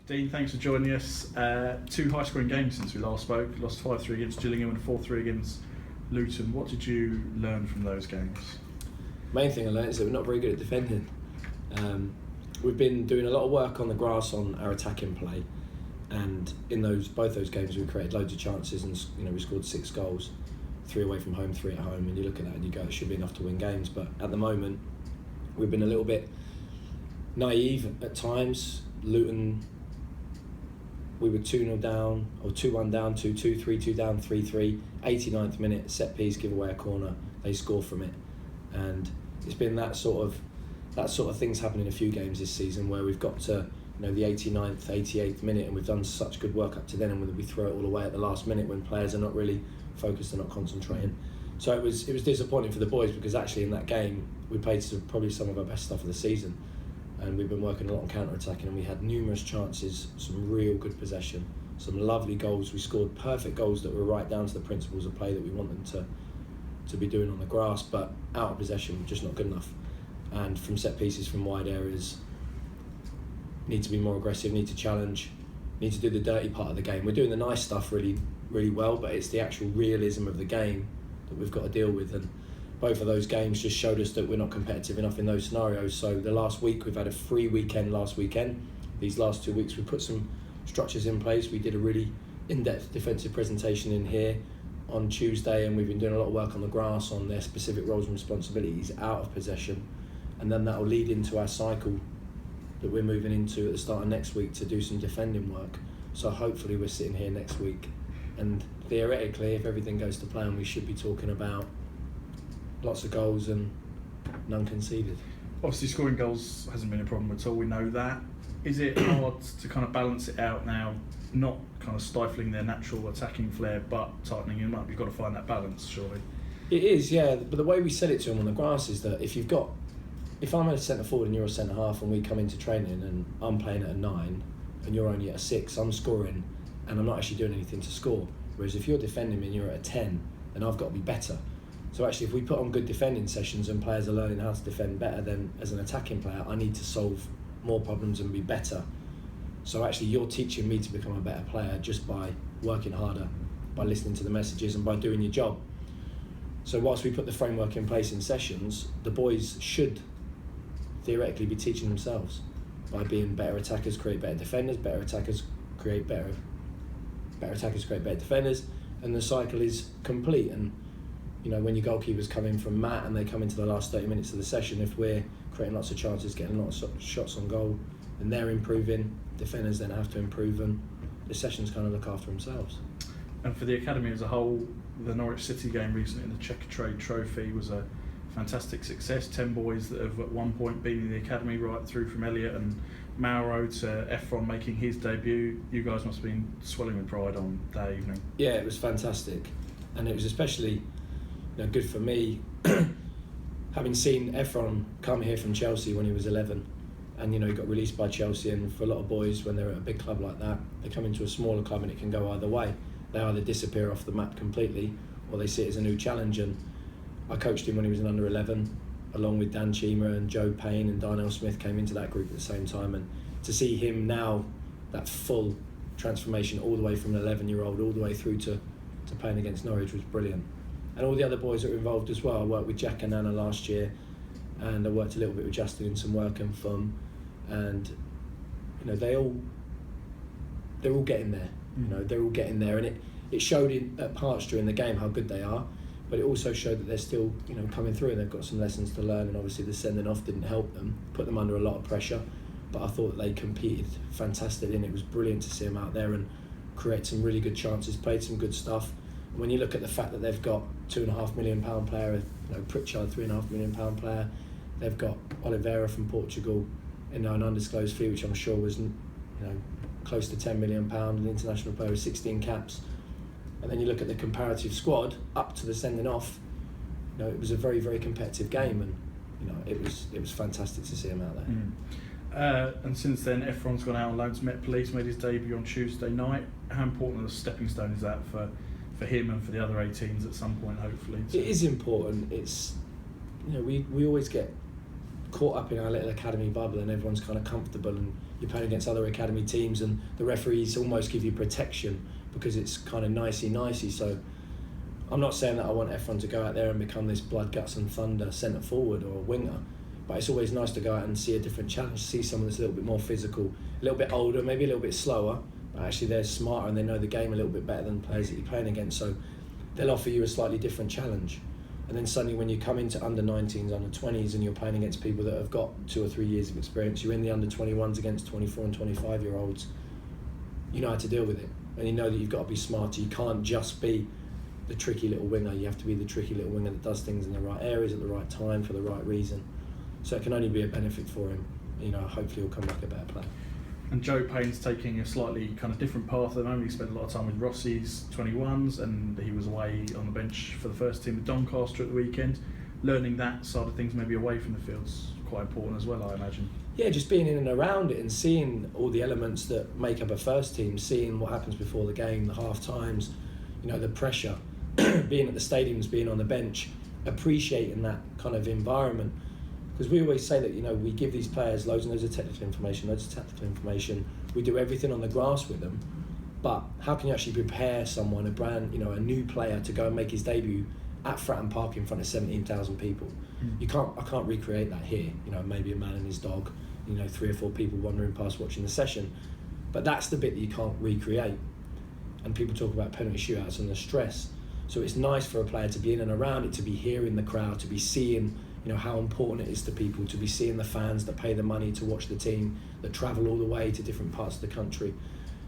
Dean, thanks for joining us. Two high-scoring games since we last spoke. Lost 5-3 against Gillingham and 4-3 against Luton. What did you learn from those games? Main thing I learned is that we're not very good at defending. We've been doing a lot of work on the grass on our attacking play, and in both those games we created loads of chances, and we scored 6 goals, 3 away from home, 3 at home. And you look at that and you go, it should be enough to win games. But at the moment, we've been a little bit naive at times. Luton, we were 2-0 down, or 2-1 down, 2-2, 3-2 down, 3-3. 89th minute, set piece, give away a corner, they score from it, and it's been that sort of things happening in a few games this season where we've got to the 89th, 88th minute, and we've done such good work up to then, and we throw it all away at the last minute when players are not really focused and not concentrating. So it was disappointing for the boys, because actually in that game we played probably some of our best stuff of the season, and we've been working a lot on counter-attacking, and we had numerous chances, some real good possession, some lovely goals. We scored perfect goals that were right down to the principles of play that we want them to be doing on the grass, but out of possession, just not good enough. And from set pieces, from wide areas, need to be more aggressive, need to challenge, need to do the dirty part of the game. We're doing the nice stuff really, really well, but it's the actual realism of the game that we've got to deal with. And both of those games just showed us that we're not competitive enough in those scenarios. So the last week, we've had a free weekend last weekend. These last 2 weeks, we put some structures in place. We did a really in-depth defensive presentation in here on Tuesday, and we've been doing a lot of work on the grass on their specific roles and responsibilities out of possession. And then that will lead into our cycle that we're moving into at the start of next week to do some defending work. So hopefully we're sitting here next week, and theoretically, if everything goes to plan, we should be talking about lots of goals and none conceded. Obviously scoring goals hasn't been a problem at all, we know that. Is it hard to kind of balance it out now, not kind of stifling their natural attacking flair but tightening them up? You've got to find that balance, surely. It is, yeah, but the way we said it to them on the grass is that if I'm a centre forward and you're a centre half, and we come into training and I'm playing at a 9 and you're only at a 6, I'm scoring and I'm not actually doing anything to score. Whereas if you're defending me and you're at a 10, then I've got to be better. So actually, if we put on good defending sessions and players are learning how to defend better, then as an attacking player, I need to solve more problems and be better. So actually, you're teaching me to become a better player just by working harder, by listening to the messages and by doing your job. So whilst we put the framework in place in sessions, the boys should theoretically be teaching themselves by being better attackers, create better defenders, better attackers create better defenders, and the cycle is complete. And when your goalkeepers come in from Matt and they come into the last 30 minutes of the session, if we're creating lots of chances, getting lots of shots on goal, and they're improving, defenders then have to improve, and the sessions kind of look after themselves. And for the academy as a whole, the Norwich City game recently in the Checkatrade Trophy was a fantastic success. 10 boys that have at one point been in the academy, right through from Elliot and Mauro to Efron making his debut. You guys must have been swelling with pride on that evening. Yeah, it was fantastic, and it was especially good for me having seen Efron come here from Chelsea when he was 11, and he got released by Chelsea. And for a lot of boys, when they're at a big club like that, they come into a smaller club and it can go either way. They either disappear off the map completely, or they see it as a new challenge. And I coached him when he was an under-11, along with Dan Chima and Joe Payne, and Darnell Smith came into that group at the same time. And to see him now, that full transformation all the way from an 11-year-old all the way through to playing against Norwich was brilliant. And all the other boys that were involved as well. I worked with Jack and Nana last year, and I worked a little bit with Justin in some work and fun. And they're all getting there. They're all getting there, and it showed at parts during the game how good they are. But it also showed that they're still, coming through, and they've got some lessons to learn. And obviously the sending off didn't help them, put them under a lot of pressure. But I thought they competed fantastically, and it was brilliant to see them out there and create some really good chances, played some good stuff. And when you look at the fact that they've got £2.5 million player, Pritchard, £3.5 million player, they've got Oliveira from Portugal in an undisclosed fee, which I'm sure was, close to £10 million, an international player with 16 caps. And then you look at the comparative squad up to the sending off. It was a very, very competitive game, and it was fantastic to see him out there. And since then, Efron's gone out on loan to Met Police, made his debut on Tuesday night. How important a stepping stone is that for him and for the other 18s at some point, hopefully? It is important. It's we always get caught up in our little academy bubble, and everyone's kind of comfortable, and you're playing against other academy teams, and the referees almost give you protection because it's kind of nicey. So I'm not saying that I want everyone to go out there and become this blood, guts and thunder centre forward or a winger, but it's always nice to go out and see a different challenge, see someone that's a little bit more physical, a little bit older, maybe a little bit slower, but actually they're smarter and they know the game a little bit better than players that you're playing against, so they'll offer you a slightly different challenge. And then suddenly when you come into under-19s, under-20s, and you're playing against people that have got 2 or 3 years of experience, you're in the under-21s against 24 and 25-year-olds, you know how to deal with it. And you know that you've got to be smarter. You can't just be the tricky little winger. You have to be the tricky little winger that does things in the right areas at the right time for the right reason. So it can only be a benefit for him. You know, hopefully he'll come back a better player. And Joe Payne's taking a slightly kind of different path at the moment. He spent a lot of time with Rossi's 21s, and he was away on the bench for the first team with Doncaster at the weekend. Learning that side of things, maybe away from the field's quite important as well, I imagine. Yeah, just being in and around it and seeing all the elements that make up a first team, seeing what happens before the game, the half times, you know, the pressure, being at the stadiums, being on the bench, appreciating that kind of environment. Because we always say that, you know, we give these players loads and loads of technical information, we do everything on the grass with them, but how can you actually prepare someone, a new player, to go and make his debut at Fratton Park in front of 17,000 people? I can't recreate that here, you know, maybe a man and his dog, you know, 3 or 4 people wandering past watching the session, but that's the bit that you can't recreate. And people talk about penalty shootouts and the stress, so it's nice for a player to be in and around it, to be hearing the crowd, to be seeing, you know, how important it is to people, to be seeing the fans that pay the money to watch the team, that travel all the way to different parts of the country.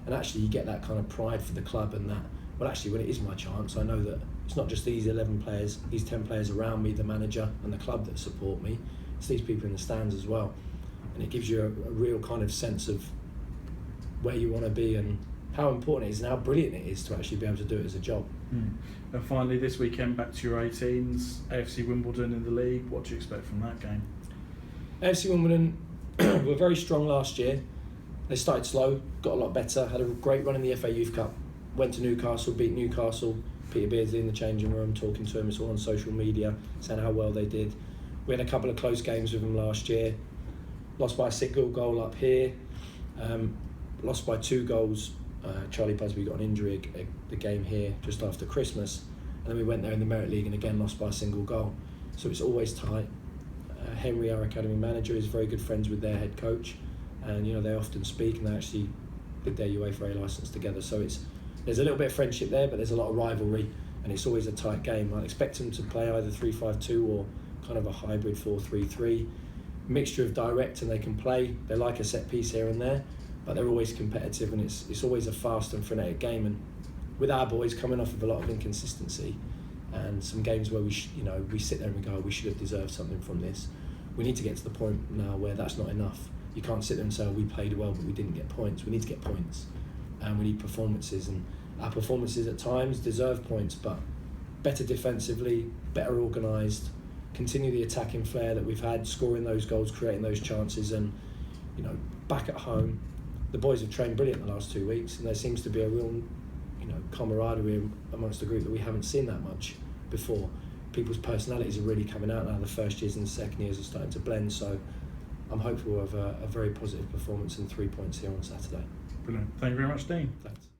And actually you get that kind of pride for the club, and that, well, actually when it is my chance, I know that it's not just these 11 players, these 10 players around me, the manager and the club that support me, it's these people in the stands as well. And it gives you a real kind of sense of where you want to be and how important it is and how brilliant it is to actually be able to do it as a job. And finally, this weekend, back to your 18s, AFC Wimbledon in the league. What do you expect from that game? AFC Wimbledon were very strong last year. They started slow, got a lot better, had a great run in the FA Youth Cup, went to Newcastle, beat Newcastle, Peter Beardsley in the changing room talking to him, it's all on social media, saying how well they did. We had a couple of close games with them last year, lost by a single goal up here, lost by 2 goals. Charlie Busby got an injury the game here just after Christmas, and then we went there in the Merit League and again lost by a single goal. So it's always tight. Henry, our academy manager, is very good friends with their head coach, and you know they often speak, and they actually did their UEFA A licence together. So there's a little bit of friendship there, but there's a lot of rivalry, and it's always a tight game. I expect them to play either 3-5-2 or kind of a hybrid 4-3-3, mixture of direct, and they can play. They like a set piece here and there, but they're always competitive, and it's always a fast and frenetic game. And with our boys coming off of a lot of inconsistency and some games where we sit there and we go, we should have deserved something from this. We need to get to the point now where that's not enough. You can't sit there and say, we played well but we didn't get points. We need to get points, and we need performances, and our performances at times deserve points, but better defensively, better organised, continue the attacking flair that we've had, scoring those goals, creating those chances, and you know, back at home, the boys have trained brilliant the last 2 weeks, and there seems to be a real, you know, camaraderie amongst the group that we haven't seen that much before. People's personalities are really coming out now. The first years and the second years are starting to blend, so I'm hopeful of a very positive performance and 3 points here on Saturday. Brilliant. Thank you very much, Dean. Thanks.